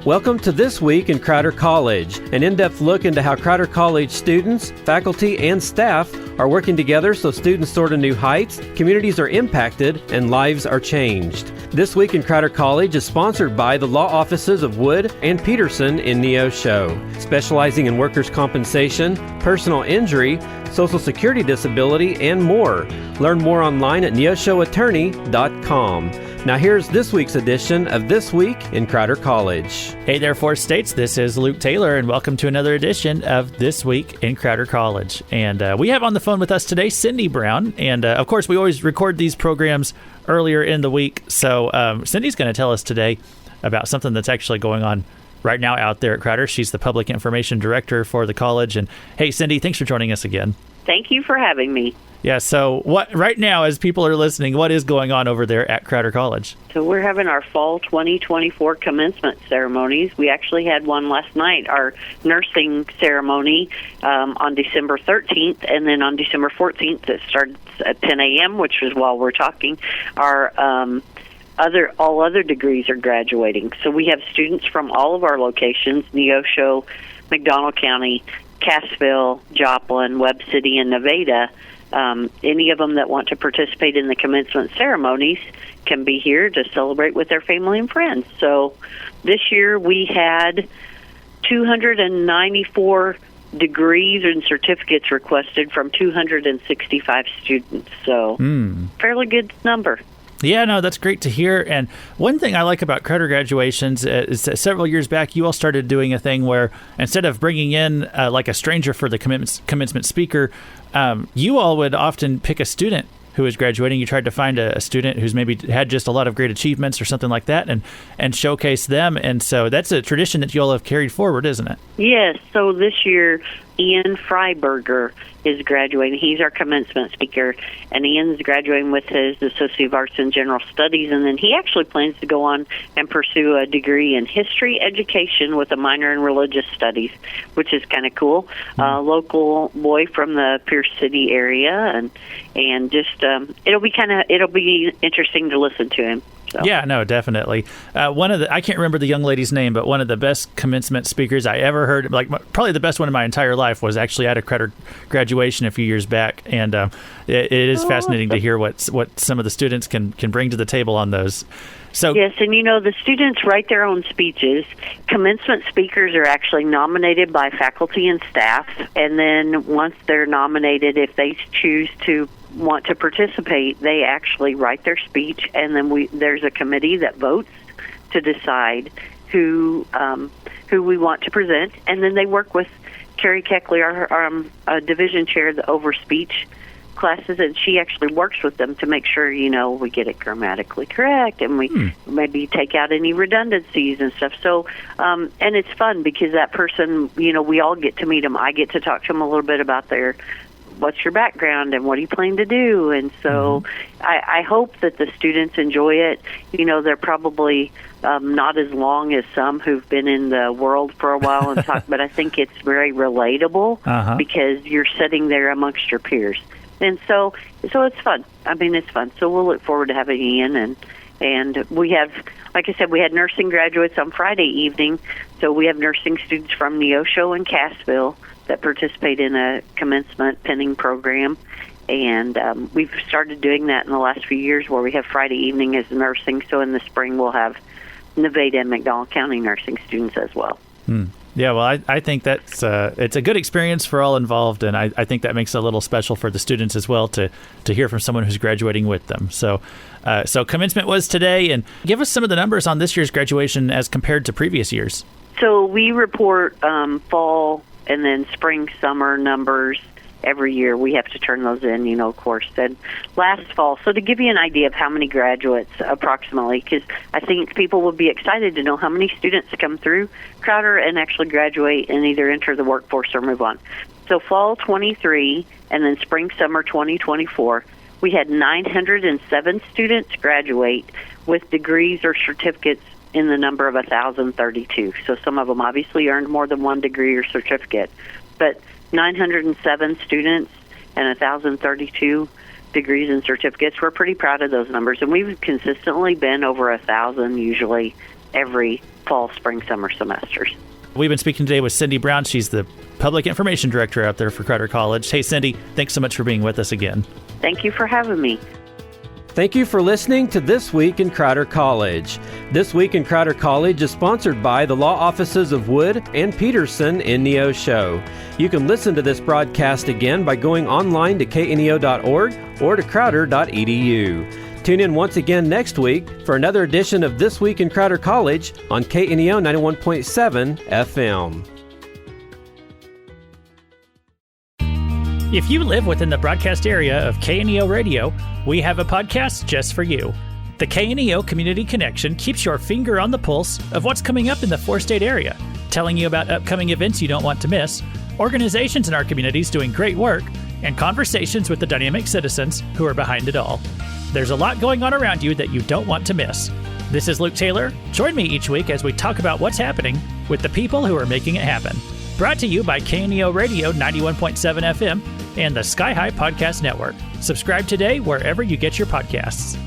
Welcome to This Week in Crowder College, an in-depth look into how Crowder College students, faculty, and staff are working together so students soar to new heights, communities are impacted, and lives are changed. This Week in Crowder College is sponsored by the law offices of Wood and Peterson in Neosho, specializing in workers' compensation, personal injury, Social Security disability, and more. Learn more online at neoshoattorney.com. Now here's this week's edition of This Week in Crowder College. Hey there, Four States. This is Luke Taylor, and welcome to another edition of This Week in Crowder College. And we have on the phone with us today Cindy Brown. And of course, we always record these programs earlier in the week. So Cindy's going to tell us today about something that's actually going on right now out there at Crowder. She's the Public Information Director for the college. And hey, Cindy, thanks for joining us again. Thank you for having me. Yeah, so what right now, as people are listening, what is going on over there at Crowder College? So we're having our fall 2024 commencement ceremonies. We actually had one last night, our nursing ceremony on December 13th, and then on December 14th it starts at 10 a.m., which is while we're talking. Our all other degrees are graduating. So we have students from all of our locations, Neosho, McDonald County, Cassville, Joplin, Webb City, and Nevada. Any of them that want to participate in the commencement ceremonies can be here to celebrate with their family and friends. So this year we had 294 degrees and certificates requested from 265 students. So fairly good number. Yeah, no, that's great to hear. And one thing I like about Crowder graduations is that several years back, you all started doing a thing where instead of bringing in like a stranger for the commencement speaker, you all would often pick a student who was graduating. You tried to find a student who's maybe had just a lot of great achievements or something like that and showcase them. And so that's a tradition that you all have carried forward, isn't it? Yes. So this year, Ian Freiberger is graduating. He's our commencement speaker, and Ian's graduating with his Associate of Arts in General Studies, and then he actually plans to go on and pursue a degree in history education with a minor in religious studies, which is kind of cool. Local boy from the Pierce City area, and just it'll be interesting to listen to him. So. Yeah, no, definitely. I can't remember the young lady's name, but one of the best commencement speakers I ever heard, probably the best one in my entire life, was actually at a Crowder graduation a few years back. And it is fascinating to hear what some of the students can bring to the table on those. So, yes, and the students write their own speeches. Commencement speakers are actually nominated by faculty and staff, and then once they're nominated, if they choose to want to participate, they actually write their speech, and then there's a committee that votes to decide who we want to present, and then they work with Carrie Keckley, our division chair, over speech classes, and she actually works with them to make sure we get it grammatically correct, and we maybe take out any redundancies and stuff. So and it's fun because that person, we all get to meet them. I get to talk to them a little bit about what's your background and what do you plan to do, and so I hope that the students enjoy it. They're probably not as long as some who've been in the world for a while and talk, but I think it's very relatable because you're sitting there amongst your peers. And so it's fun. I mean, it's fun. So we'll look forward to having Ian. And we have, like I said, we had nursing graduates on Friday evening. So we have nursing students from Neosho and Cassville that participate in a commencement penning program. And we've started doing that in the last few years where we have Friday evening as nursing. So in the spring we'll have Nevada and McDonald County nursing students as well. Yeah, well, I think that's it's a good experience for all involved, and I think that makes it a little special for the students as well to hear from someone who's graduating with them. So commencement was today, and give us some of the numbers on this year's graduation as compared to previous years. So we report fall and then spring, summer numbers every year. We have to turn those in, of course. And last fall, so to give you an idea of how many graduates approximately, because I think people would be excited to know how many students come through Crowder and actually graduate and either enter the workforce or move on. So fall 23 and then spring, summer 2024, we had 907 students graduate with degrees or certificates in the number of 1,032. So some of them obviously earned more than one degree or certificate, but 907 students and 1,032 degrees and certificates. We're pretty proud of those numbers, and we've consistently been over 1,000 usually every fall, spring, summer semesters. We've been speaking today with Cindy Brown. She's the Public Information Director out there for Crowder College. Hey, Cindy, thanks so much for being with us again. Thank you for having me. Thank you for listening to This Week in Crowder College. This Week in Crowder College is sponsored by the law offices of Wood and Peterson in Neosho. You can listen to this broadcast again by going online to kneo.org or to crowder.edu. Tune in once again next week for another edition of This Week in Crowder College on KNEO 91.7 FM. If you live within the broadcast area of KNEO Radio, we have a podcast just for you. The KNEO Community Connection keeps your finger on the pulse of what's coming up in the four-state area, telling you about upcoming events you don't want to miss, organizations in our communities doing great work, and conversations with the dynamic citizens who are behind it all. There's a lot going on around you that you don't want to miss. This is Luke Taylor. Join me each week as we talk about what's happening with the people who are making it happen. Brought to you by KNEO Radio 91.7 FM and the Sky High Podcast Network. Subscribe today wherever you get your podcasts.